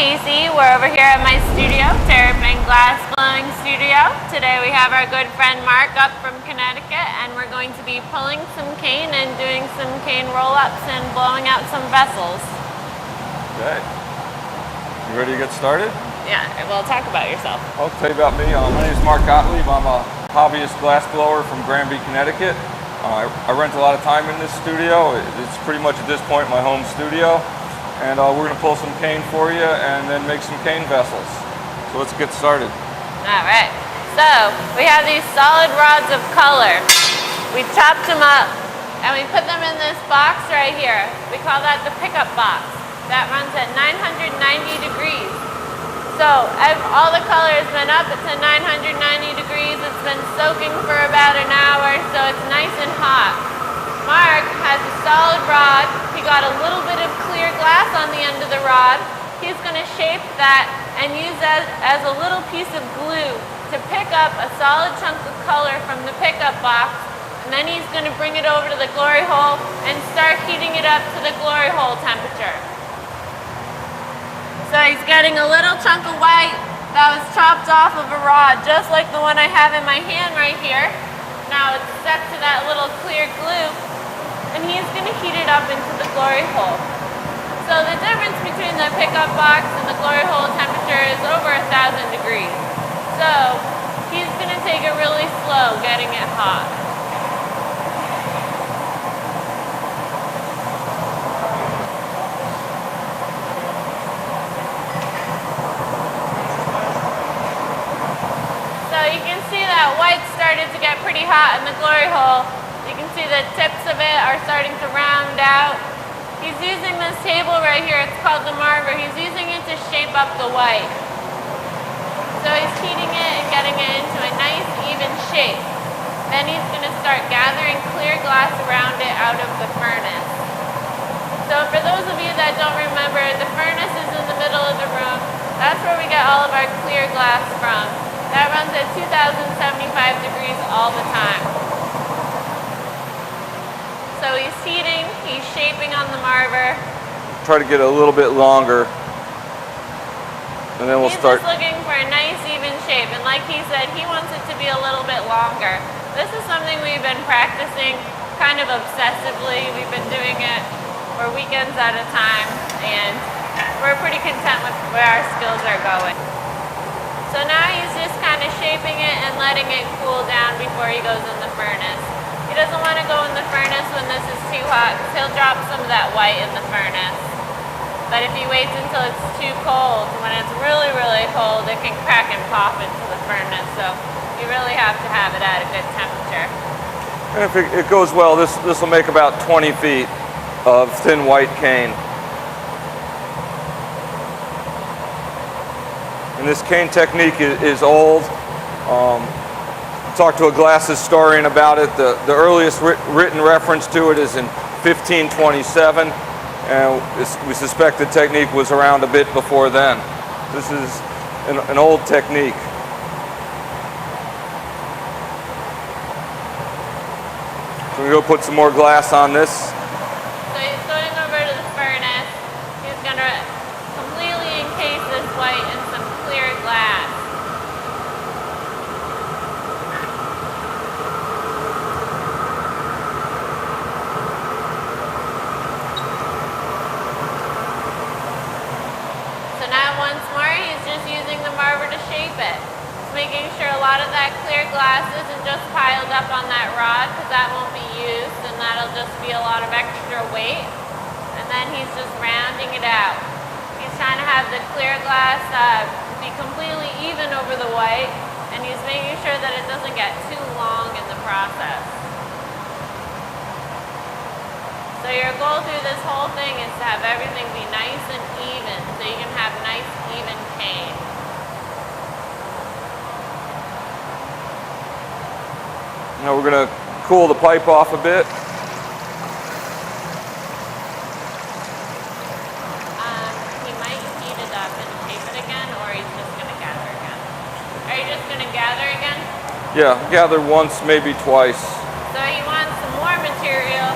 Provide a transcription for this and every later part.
Casey. We're over here at my studio, Terrapin Glass Blowing Studio. Today we have our good friend Mark up from Connecticut, and we're going to be pulling some cane and doing some cane roll-ups and blowing out some vessels. Okay. You ready to get started? Yeah, well, talk about yourself. I'll tell you about me. My name is Mark Gottlieb. I'm a hobbyist glass blower from Granby, Connecticut. I rent a lot of time in this studio. It's pretty much at this point my home studio. And we're going to pull some cane for you and then make some cane vessels. So let's get started. All right. So we have these solid rods of color. We chopped them up and we put them in this box right here. We call that the pickup box. That runs at 990 degrees. So all the color has been up. It's at 990 degrees. It's been soaking for about an hour, so it's nice and hot. Mark has a solid rod. He got a little bit of clear glass on the end of the rod. He's going to shape that and use that as a little piece of glue to pick up a solid chunk of color from the pickup box. And then he's going to bring it over to the glory hole and start heating it up to the glory hole temperature. So he's getting a little chunk of white that was chopped off of a rod, just like the one I have in my hand right here. Now it's set to that little clear glue, and he's going to heat it up into the glory hole. So the difference between the pickup box and the glory hole temperature is over 1,000 degrees. So he's going to take it really slow getting it hot. So you can see that white started to get pretty hot in the glory hole. You can see the tips of it are starting to round out. He's using this table right here, it's called the marver. He's using it to shape up the white. So he's heating it and getting it into a nice even shape. Then he's going to start gathering clear glass around it out of the furnace. So for those of you that don't remember, the furnace is in the middle of the room. That's where we get all of our clear glass from. That runs at 2,075 degrees all the time. So he's heating, he's shaping on the marver. Try to get a little bit longer. And then we'll start. He's just looking for a nice even shape. And like he said, he wants it to be a little bit longer. This is something we've been practicing kind of obsessively. We've been doing it for weekends at a time. And we're pretty content with where our skills are going. So now he's just kind of shaping it and letting it cool down before he goes in the furnace. He doesn't want to go in the furnace when this is too hot because he'll drop some of that white in the furnace. But if he waits until it's too cold, when it's really, really cold, it can crack and pop into the furnace. So you really have to have it at a good temperature. And if it goes well, this will make about 20 feet of thin white cane. And this cane technique is old. Talked to a glass historian about it. The earliest written reference to it is in 1527, and we suspect the technique was around a bit before then. This is an old technique. So we're going to put some more glass on this. So he's going over to the furnace. He's going to completely encase this white in some clear glass. So now once more he's just using the marver to shape it. He's making sure a lot of that clear glass isn't just piled up on that rod because that won't be used and that'll just be a lot of extra weight. And then he's just rounding it out. He's trying to have the clear glass be completely even over the white, and he's making sure that it doesn't get too long in the process. So your goal through this whole thing is to have everything be nice and even, so you can have nice even cane. Now we're going to cool the pipe off a bit. He might heat it up and shape it again, or he's just going to gather again. Are you just going to gather again? Yeah, gather once, maybe twice. So he wants some more material.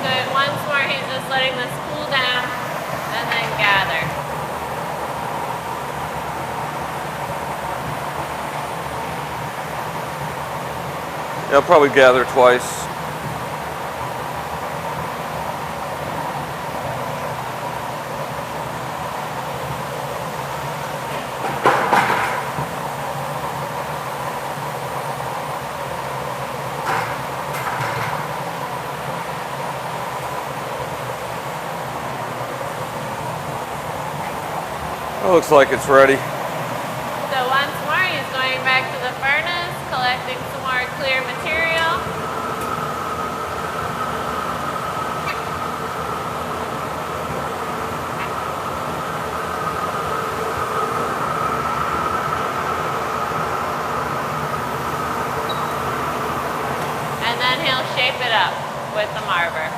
So once more he's just letting this cool down and then gather. Yeah, I'll probably gather twice. It looks like it's ready. So once more, he's going back to the furnace, collecting some more clear material. And then he'll shape it up with the marber.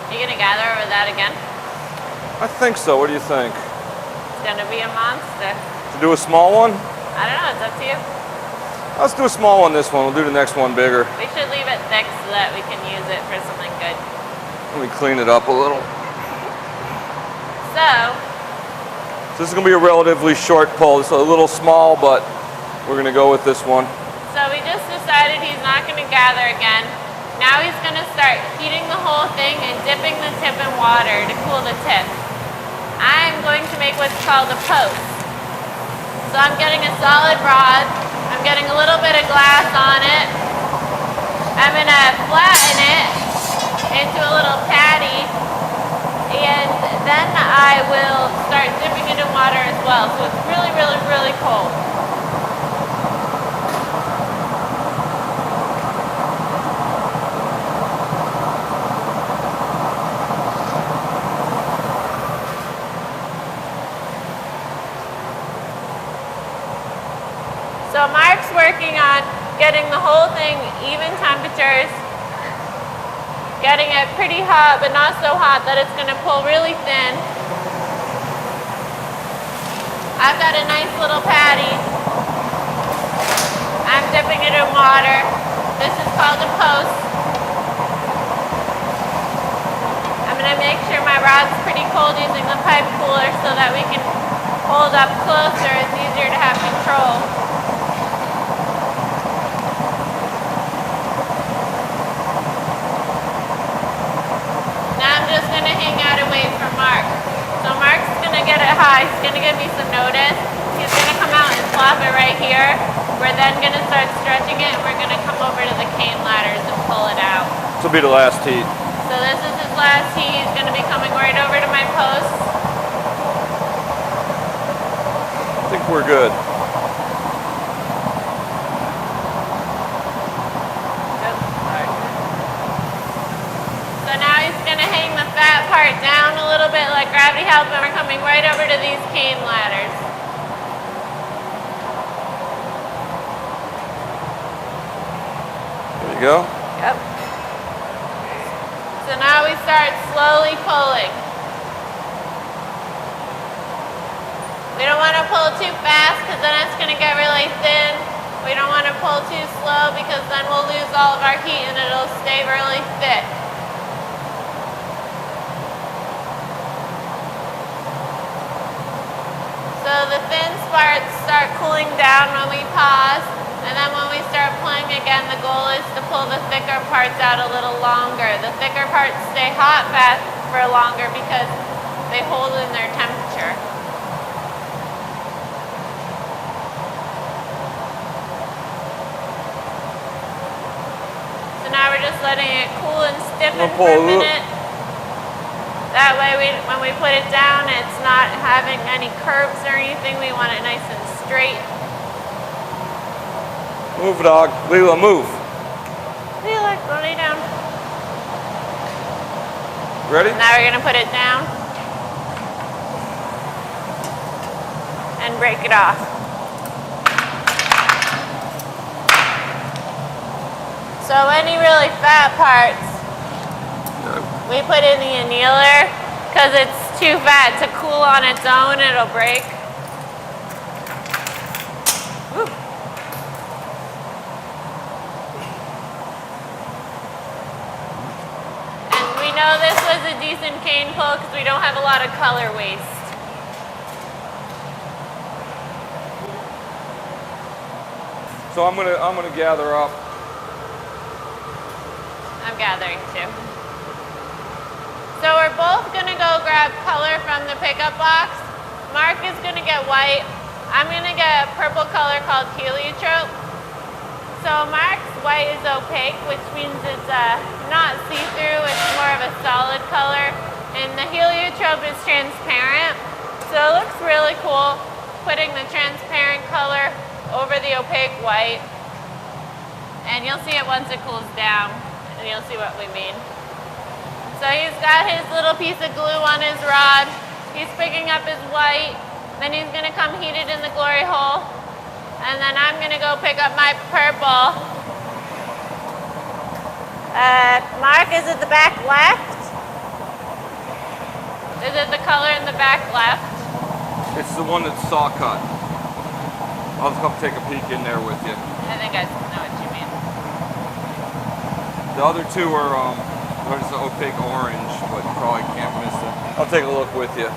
You gonna gather over that again? I think so. What do you think? It's gonna be a monster. To do a small one? I don't know, it's up to you. Let's do a small one this one. We'll do the next one bigger. We should leave it thick so that we can use it for something good. Let me clean it up a little. So This is going to be a relatively short pull. It's a little small, but we're going to go with this one. So we just decided he's not going to gather again. Now he's going to start heating the whole thing and dipping the tip in water to cool the tip. I'm going to make what's called a post. So I'm getting a solid rod. I'm getting a little bit of glass on it. I'm going to flatten it into a little patty. And then I will start dipping it in water as well. So it's really, really, really cold. So Mark's working on getting the whole thing even temperatures, getting it pretty hot but not so hot that it's going to pull really thin. I've got a nice little patty. I'm dipping it in water. This is called a post. I'm going to make sure my rod's pretty cold using the pipe cooler so that we can hold up closer. It's easier to have control. Get it high, he's going to give me some notice. He's going to come out and flop it right here. We're then going to start stretching it and we're going to come over to the cane ladders and pull it out. This will be the last heat. So this is his last heat. He's going to be coming right over to my post. I think we're good. So now he's going to hang the fat part down a little bit like gravity help, and we're coming right over to these cane ladders. There you go. Yep. So now we start slowly pulling. We don't want to pull too fast because then it's going to get really thin. We don't want to pull too slow because then we'll lose all of our heat and it'll stay really thick. So the thin parts start cooling down when we pause, and then when we start pulling again, the goal is to pull the thicker parts out a little longer. The thicker parts stay hot fast for longer because they hold in their temperature. So now we're just letting it cool and stiffen for a minute. That way, when we put it down, it's not having any curves or anything. We want it nice and straight. Move, dog. Leela, move. Leela, go lay down. Ready? Now we're going to put it down and break it off. So any really fat parts, we put in the annealer because it's too fat to cool on its own, it'll break. Woo. And we know this was a decent cane pull because we don't have a lot of color waste. So I'm gonna gather up. I'm gathering too. So we're both gonna go grab color from the pickup box. Mark is gonna get white. I'm gonna get a purple color called heliotrope. So Mark's white is opaque, which means it's not see-through, it's more of a solid color. And the heliotrope is transparent. So it looks really cool putting the transparent color over the opaque white. And you'll see it once it cools down, and you'll see what we mean. So he's got his little piece of glue on his rod. He's picking up his white. Then he's gonna come heat it in the glory hole. And then I'm gonna go pick up my purple. Mark, is it the back left? Is it the color in the back left? It's the one that's saw cut. I'll come take a peek in there with you. I think I know what you mean. The other two are, what is the opaque orange, but you probably can't miss it. I'll take a look with you.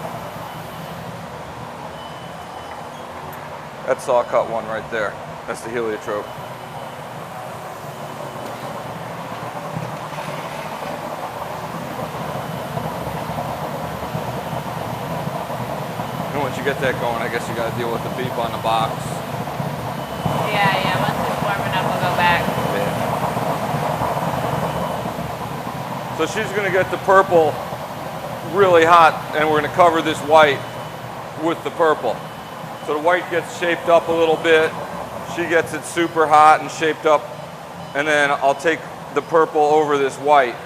That's saw cut one right there. That's the heliotrope. And once you get that going, I guess you got to deal with the beep on the box. Yeah, once it's warm enough, we'll go back. Yeah. So she's gonna get the purple really hot, and we're gonna cover this white with the purple. So the white gets shaped up a little bit, she gets it super hot and shaped up, and then I'll take the purple over this white.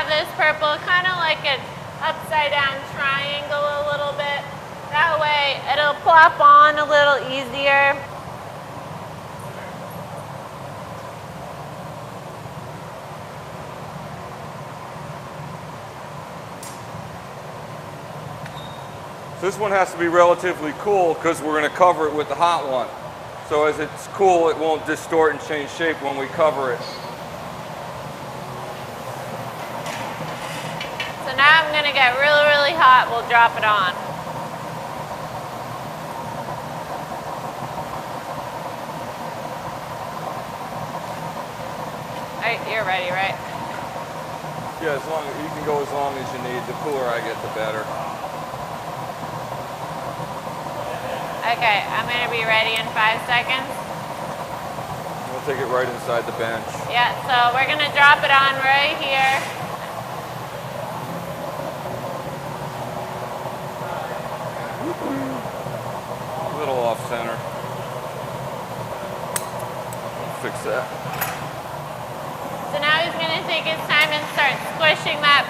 This purple kind of like an upside down triangle a little bit. That way it'll plop on a little easier. So this one has to be relatively cool because we're going to cover it with the hot one. So as it's cool, it won't distort and change shape when we cover it. So now I'm gonna get really, really hot. We'll drop it on. All right, you're ready, right? Yeah, as long as you can go as long as you need. The cooler I get, the better. Okay, I'm gonna be ready in 5 seconds. We'll take it right inside the bench. Yeah, so we're gonna drop it on right here. A little off center. Fix that. So now he's going to take his time and start squishing that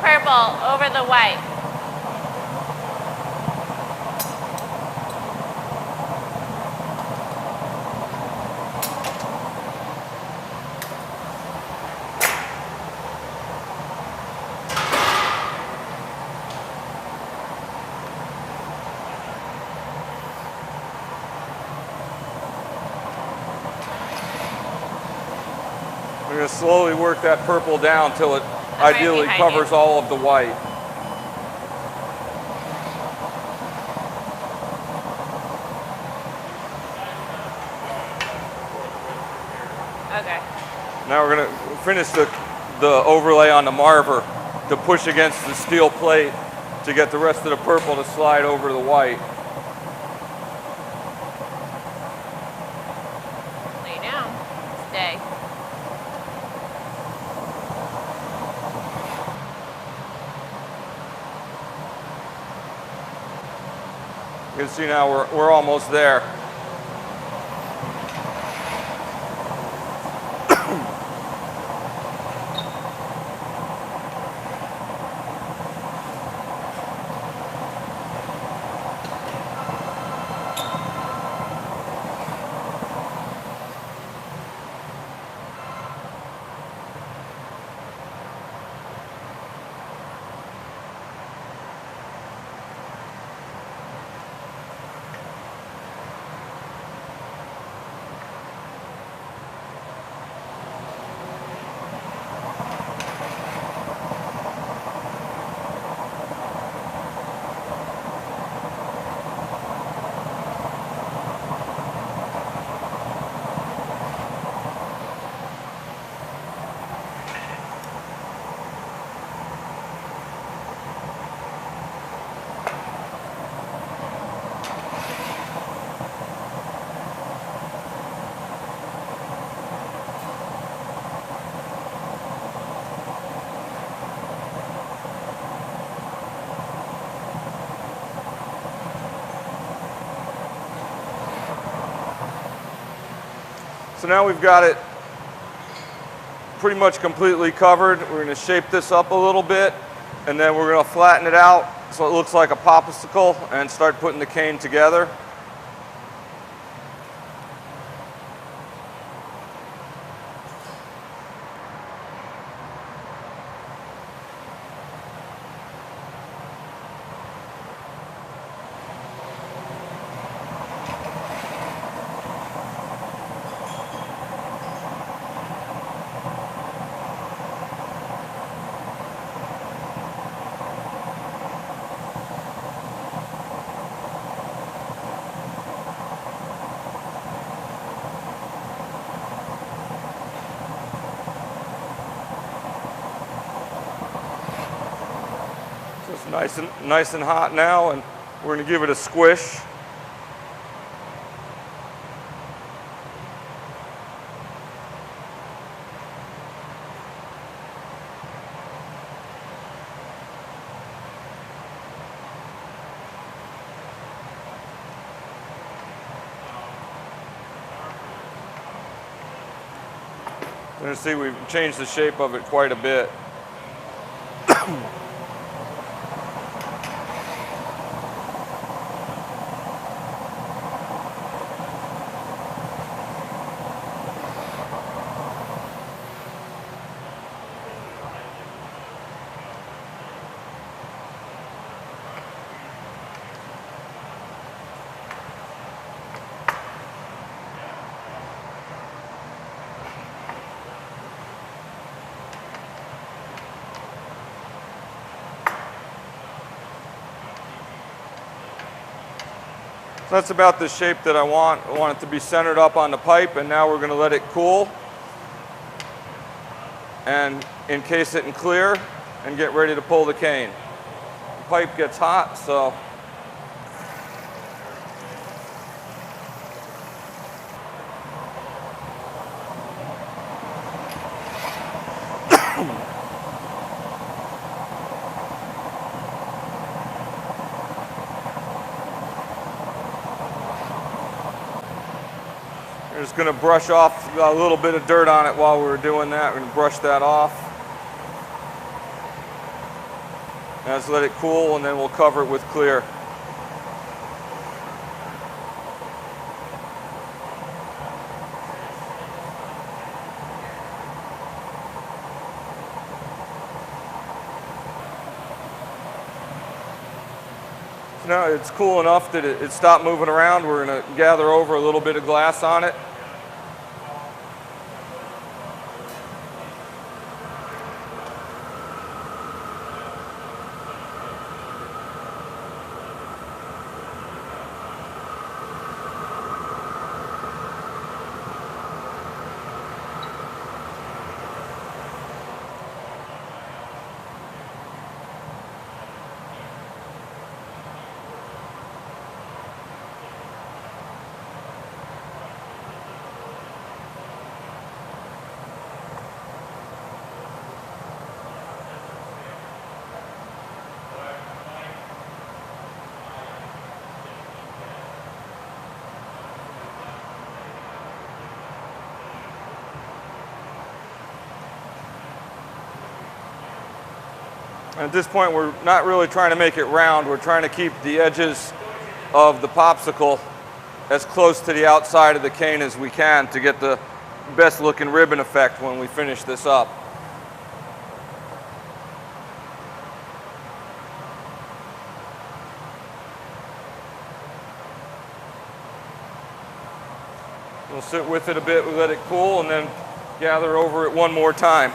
purple over the white. We're going to slowly work that purple down till it ideally covers all of the white. Okay. Now we're going to finish the overlay on the marver to push against the steel plate to get the rest of the purple to slide over the white. Lay down. Stay. You can see now we're almost there. So now we've got it pretty much completely covered. We're going to shape this up a little bit, and then we're going to flatten it out so it looks like a popsicle and start putting the cane together. It's nice and hot now, and we're going to give it a squish. You're going to see we've changed the shape of it quite a bit. So that's about the shape that I want. I want it to be centered up on the pipe, and now we're going to let it cool and encase it in clear and get ready to pull the cane. The pipe gets hot, so we're just going to brush off a little bit of dirt on it while we were doing that. We're going to brush that off. Now just let it cool, and then we'll cover it with clear. So now it's cool enough that it stopped moving around. We're going to gather over a little bit of glass on it. And at this point, we're not really trying to make it round. We're trying to keep the edges of the popsicle as close to the outside of the cane as we can to get the best looking ribbon effect when we finish this up. We'll sit with it a bit, we'll let it cool, and then gather over it one more time.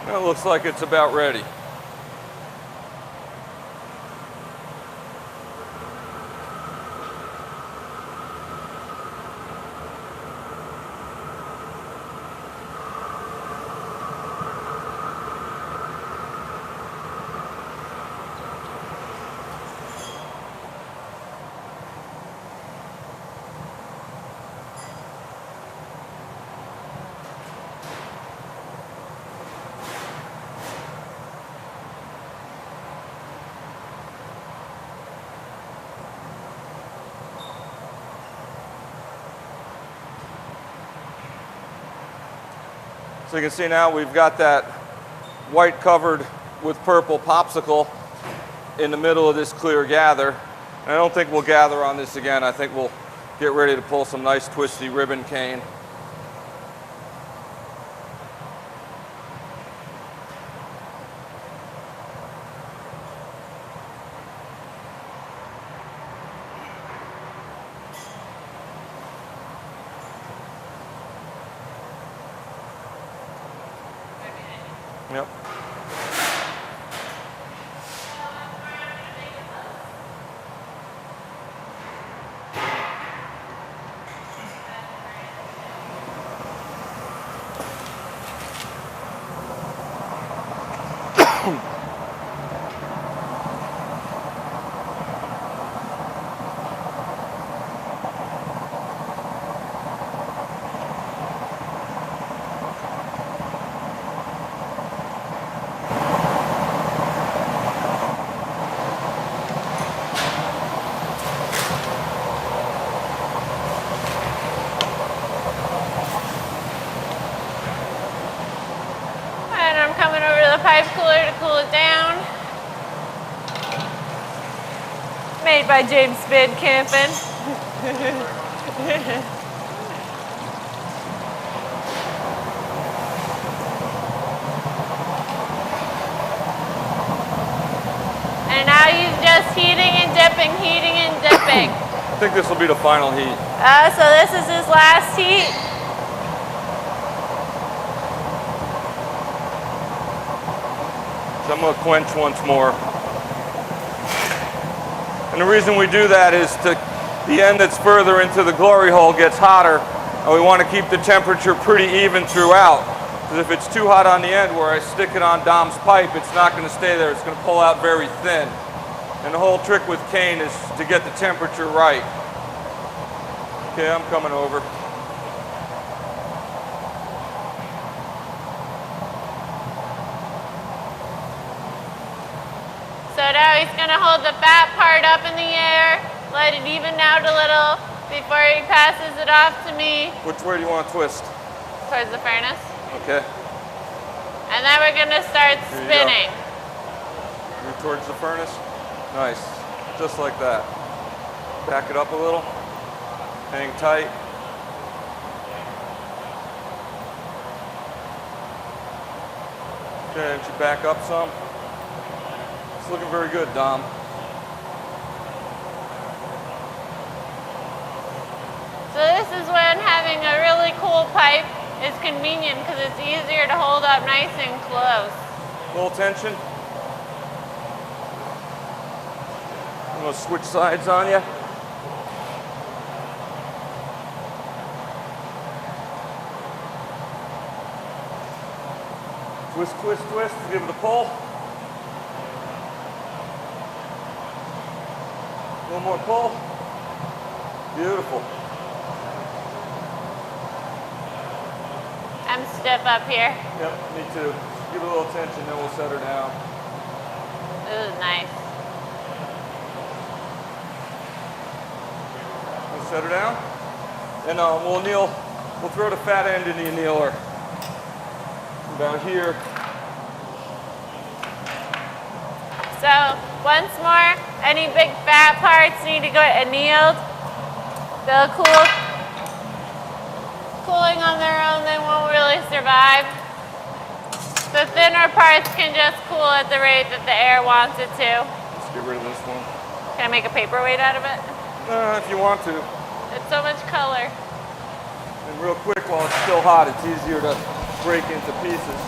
It looks like it's about ready. So you can see now we've got that white covered with purple popsicle in the middle of this clear gather. And I don't think we'll gather on this again. I think we'll get ready to pull some nice twisty ribbon cane. Yep. Coming over to the pipe cooler to cool it down. Made by James Spid Camping. And now he's just heating and dipping, heating and dipping. I think this will be the final heat. So this is his last heat. So I'm going to quench once more. And the reason we do that is the end that's further into the glory hole gets hotter, and we want to keep the temperature pretty even throughout. Because if it's too hot on the end where I stick it on Dom's pipe, it's not going to stay there. It's going to pull out very thin. And the whole trick with cane is to get the temperature right. Okay, I'm coming over. So now he's going to hold the fat part up in the air, let it even out a little before he passes it off to me. Which way do you want to twist? Towards the furnace. Okay. And then we're going to start spinning. Move towards the furnace. Nice. Just like that. Back it up a little. Hang tight. Okay, and you back up some. It's looking very good, Dom. So this having a really cool pipe is convenient because it's easier to hold up nice and close. Little tension. I'm gonna switch sides on you. Twist, twist, twist, give it a pull. One more pull. Beautiful. I'm stiff up here. Yep, me too. Give it a little tension, then we'll set her down. This is nice. We'll set her down. And we'll throw the fat end into the annealer. About here. So once more, any big fat parts need to get annealed. They'll cooling on their own, they won't really survive. The thinner parts can just cool at the rate that the air wants it to. Let's get rid of this one. Can I make a paperweight out of it? If you want to. It's so much color. And real quick, while it's still hot, it's easier to break into pieces.